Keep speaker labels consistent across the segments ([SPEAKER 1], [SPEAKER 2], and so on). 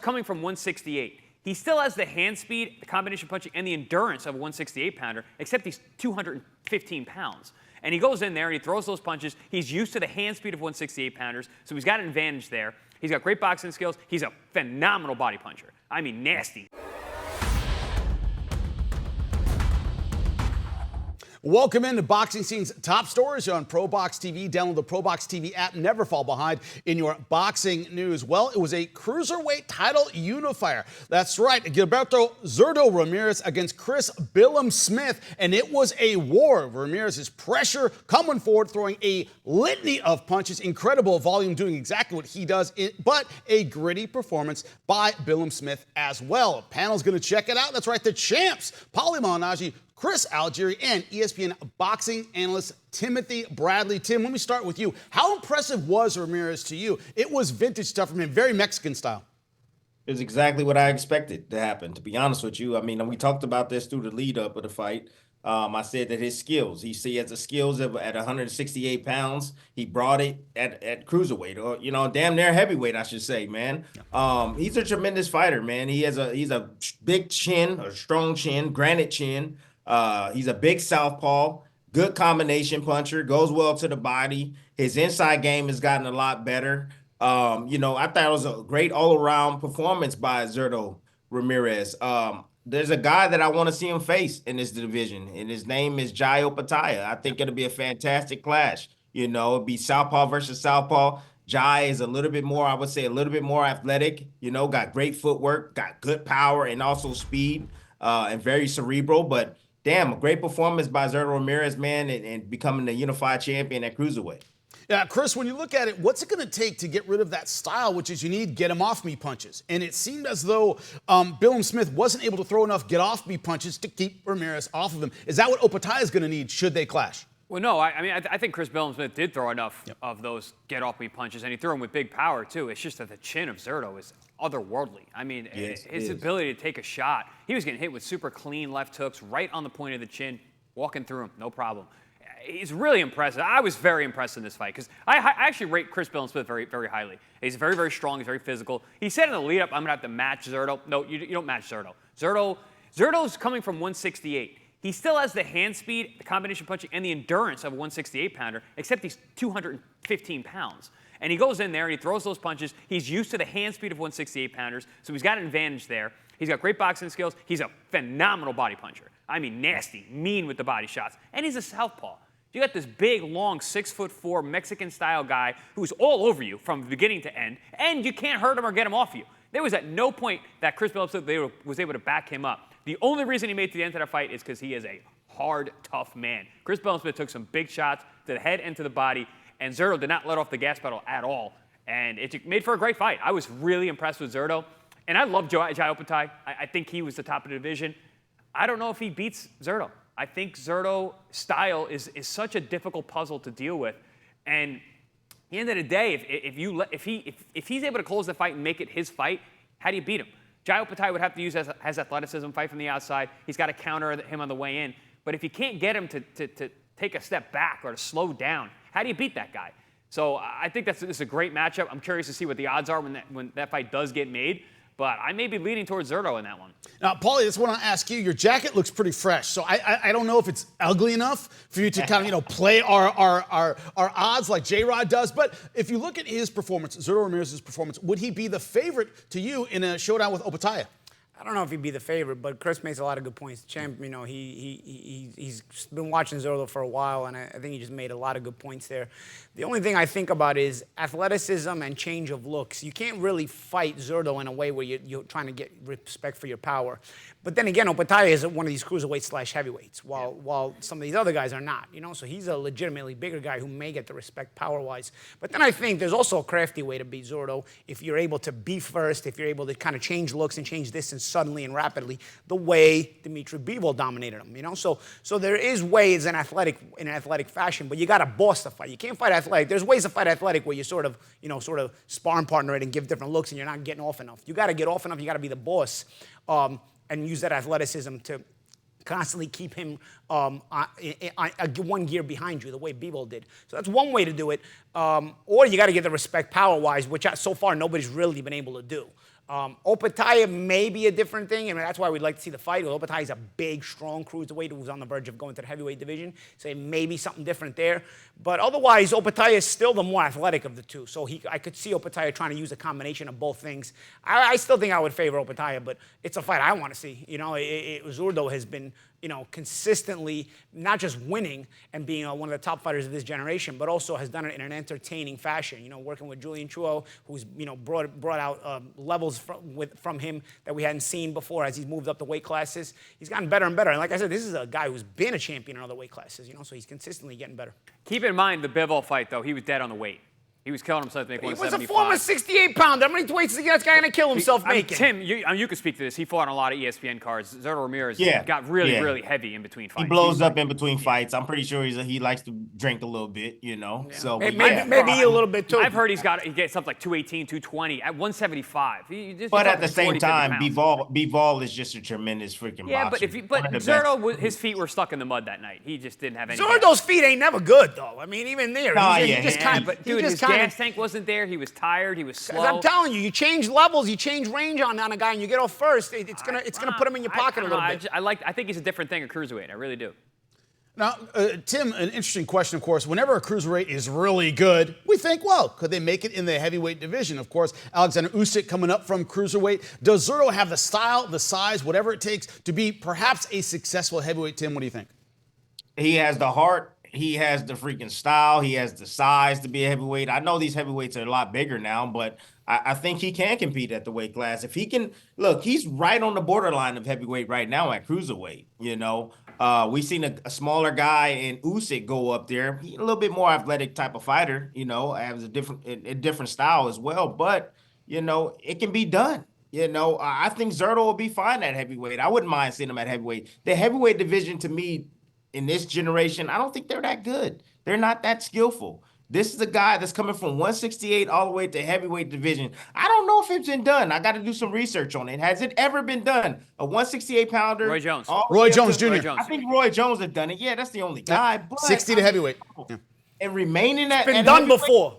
[SPEAKER 1] Coming from 168. He still has the hand speed, the combination punching, and the endurance of a 168-pounder, except he's 215 pounds. And he goes in there and he throws those punches. He's used to the hand speed of 168-pounders, so he's got an advantage there. He's got great boxing skills. He's a phenomenal body puncher. I mean, nasty.
[SPEAKER 2] Welcome into Boxing Scene's top stories on ProBox TV. Download the ProBox TV app. Never fall behind in your boxing news. Well, it was a cruiserweight title unifier. That's right. Gilberto Ramirez against Chris Billum Smith. And it was a war. Ramirez's pressure coming forward, throwing a litany of punches. Incredible volume, doing exactly what he does. But a gritty performance by Billum Smith as well. Panel's going to check it out. That's right. The champs, Paulie Malignaggi, Chris Algieri, and ESPN boxing analyst Timothy Bradley. Tim, let me start with you. How impressive was Ramirez to you? It was vintage stuff from him, very Mexican style.
[SPEAKER 3] It's exactly what I expected to happen, to be honest with you. I mean, we talked about this through the lead up of the fight. I said that his skills, he has the skills of at 168 pounds. He brought it at cruiserweight, or, damn near heavyweight, I should say, man. He's a tremendous fighter, man. He's a big chin, a strong chin, granite chin. He's a big southpaw, good combination puncher, goes well to the body. His inside game has gotten a lot better. I thought it was a great all-around performance by Gilberto Ramirez. There's a guy that I want to see him face in this division, and his name is Jai Opetaia. I think it'll be a fantastic clash. It'll be southpaw versus southpaw. Jai is a little bit more, I would say, a little bit more athletic, got great footwork, got good power and also speed, and very cerebral, but damn, a great performance by Gilberto Ramirez, man, and becoming the unified champion at cruiserweight.
[SPEAKER 2] Yeah, Chris, when you look at it, what's it going to take to get rid of that style, which is you need get-him-off-me punches? And it seemed as though Billum Smith wasn't able to throw enough get-off-me punches to keep Ramirez off of him. Is that what Opetaia is going to need should they clash?
[SPEAKER 1] Well, no, I think Chris Billum Smith did throw enough of those get-off-me punches, and he threw them with big power, too. It's just that the chin of Zurdo is otherworldly. I mean, his ability to take a shot, he was getting hit with super clean left hooks right on the point of the chin, walking through him, no problem. He's really impressive. I was very impressed in this fight because I actually rate Chris Billum Smith very, very highly. He's very, very strong. He's very physical. He said in the lead-up, I'm going to have to match Zurdo. No, you don't match Zurdo. Zurdo's coming from 168. He still has the hand speed, the combination punching, and the endurance of a 168-pounder, except he's 215 pounds. And he goes in there and he throws those punches. He's used to the hand speed of 168-pounders, so he's got an advantage there. He's got great boxing skills. He's a phenomenal body puncher. I mean, nasty, mean with the body shots. And he's a southpaw. You got this big, long, 6'4" Mexican-style guy who's all over you from beginning to end, and you can't hurt him or get him off you. There was at no point that Chris Billum Smith was able to back him up. The only reason he made it to the end of that fight is because he is a hard, tough man. Chris Billum Smith took some big shots to the head and to the body, and Zurdo did not let off the gas pedal at all. And it made for a great fight. I was really impressed with Zurdo. And I love Jai Opetaia. I think he was the top of the division. I don't know if he beats Zurdo. I think Zurdo's style is such a difficult puzzle to deal with. And at the end of the day, if he's able to close the fight and make it his fight, how do you beat him? Jai Opetaia would have to use his athleticism, fight from the outside. He's got to counter him on the way in. But if you can't get him to take a step back or to slow down, how do you beat that guy? So I think this is a great matchup. I'm curious to see what the odds are when that fight does get made. But I may be leaning towards Zurdo in that one.
[SPEAKER 2] Now, Paulie, that's what I want to ask you. Your jacket looks pretty fresh, so I don't know if it's ugly enough for you to kind of play our odds like J-Rod does. But if you look at his performance, Gilberto Ramirez's performance, would he be the favorite to you in a showdown with Opetaia?
[SPEAKER 4] I don't know if he'd be the favorite, but Chris makes a lot of good points. Champ, he's been watching Zurdo for a while, and I think he just made a lot of good points there. The only thing I think about is athleticism and change of looks. You can't really fight Zurdo in a way where you're trying to get respect for your power. But then again, Opetaia is one of these cruiserweight / heavyweights, while some of these other guys are not. So he's a legitimately bigger guy who may get the respect power-wise. But then I think there's also a crafty way to beat Zurdo if you're able to be first, if you're able to kind of change looks and change distance suddenly and rapidly, the way Dimitri Bivol dominated him. So there is ways in an athletic fashion, but you got to boss the fight. You can't fight athletic. There's ways to fight athletic where you sort of sparring partner it and give different looks, and you're not getting off enough. You got to get off enough. You got to be the boss. And use that athleticism to constantly keep him one gear behind you, the way Bivol did. So that's one way to do it. Or you got to get the respect power-wise, which so far nobody's really been able to do. Opataya may be a different thing, and that's why we'd like to see the fight. Opataya is a big, strong cruiserweight who's on the verge of going to the heavyweight division, so it may be something different there. But otherwise, Opataya is still the more athletic of the two, so I could see Opataya trying to use a combination of both things. I still think I would favor Opataya, but it's a fight I want to see. You know, Zurdo has been, you know, consistently not just winning and being one of the top fighters of this generation, but also has done it in an entertaining fashion. You know, working with Julian Chuo, who's, you know, brought out levels from him that we hadn't seen before as he's moved up the weight classes. He's gotten better and better. And like I said, this is a guy who's been a champion in other weight classes, you know, so he's consistently getting better.
[SPEAKER 1] Keep in mind the Bivol fight, though, he was dead on the weight. He was killing himself to make 175.
[SPEAKER 4] He was a former 68-pounder. How many weights is that guy going to kill himself making?
[SPEAKER 1] Tim, you can speak to this. He fought on a lot of ESPN cards. Gilberto Ramirez got really heavy in between fights.
[SPEAKER 3] He blows up in between fights. I'm pretty sure he likes to drink a little bit, you know. Yeah. So
[SPEAKER 4] maybe a little bit too.
[SPEAKER 1] I've heard he gets up like 218, 220 at 175.
[SPEAKER 3] But at the same time, Bivol is just a tremendous freaking boxer.
[SPEAKER 1] But Zurdo, his feet were stuck in the mud that night. He just didn't have any.
[SPEAKER 4] Zurdo's feet ain't never good though. I mean, even there,
[SPEAKER 1] his gas tank wasn't there. He was tired. He was slow.
[SPEAKER 4] I'm telling you, you change levels, you change range on a guy, and you get off first. It's gonna put him in your pocket a little bit.
[SPEAKER 1] I think he's a different thing at cruiserweight. I really do.
[SPEAKER 2] Now, Tim, an interesting question, of course. Whenever a cruiserweight is really good, we think, well, could they make it in the heavyweight division? Of course, Alexander Usyk coming up from cruiserweight. Does Zurdo have the style, the size, whatever it takes to be perhaps a successful heavyweight? Tim, what do you think?
[SPEAKER 3] He has the heart. He has the freaking style. He has the size to be a heavyweight. I know these heavyweights are a lot bigger now, but I think he can compete at the weight class. If he can, look, he's right on the borderline of heavyweight right now at cruiserweight, you know. We've seen a smaller guy in Usyk go up there. He's a little bit more athletic type of fighter, you know, has a different style as well. But, you know, it can be done. You know, I think Zurdo will be fine at heavyweight. I wouldn't mind seeing him at heavyweight. The heavyweight division, to me, in this generation, I don't think they're that good. They're not that skillful. This is a guy that's coming from 168 all the way to heavyweight division. I don't know if it's been done. I got to do some research on it. Has it ever been done? A 168-pounder?
[SPEAKER 1] Roy Jones.
[SPEAKER 2] Roy Jones Jr.
[SPEAKER 1] I
[SPEAKER 3] think Roy Jones has done it. Yeah, that's the only guy. But
[SPEAKER 2] 60 to heavyweight. Yeah.
[SPEAKER 3] And remaining at...
[SPEAKER 4] It's been done before.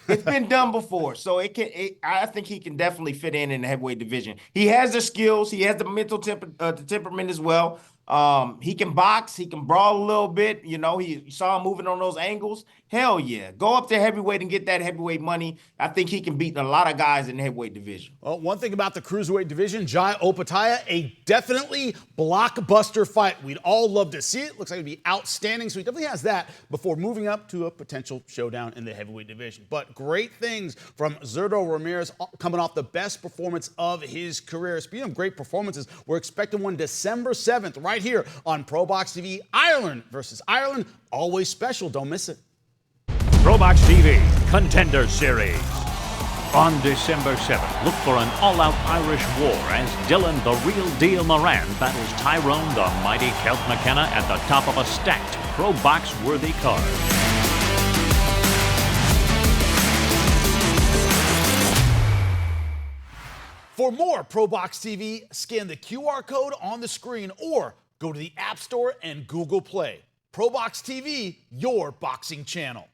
[SPEAKER 3] It's been done before. So I think he can definitely fit in the heavyweight division. He has the skills. He has the mental temperament as well. He can box, he can brawl a little bit, you know, you saw him moving on those angles. Hell yeah. Go up to heavyweight and get that heavyweight money. I think he can beat a lot of guys in the heavyweight division.
[SPEAKER 2] Well, one thing about the cruiserweight division, Jai Opataya, a definitely blockbuster fight. We'd all love to see it. Looks like it'd be outstanding. So he definitely has that before moving up to a potential showdown in the heavyweight division. But great things from Gilberto Ramirez coming off the best performance of his career. Speaking of great performances, we're expecting one December 7th right here on ProBox TV. Ireland versus Ireland. Always special. Don't miss it.
[SPEAKER 5] ProBox TV Contender Series. On December 7th, look for an all-out Irish war as Dylan the Real Deal Moran battles Tyrone the Mighty Celt McKenna at the top of a stacked ProBox-worthy card.
[SPEAKER 2] For more ProBox TV, scan the QR code on the screen or go to the App Store and Google Play. ProBox TV, your boxing channel.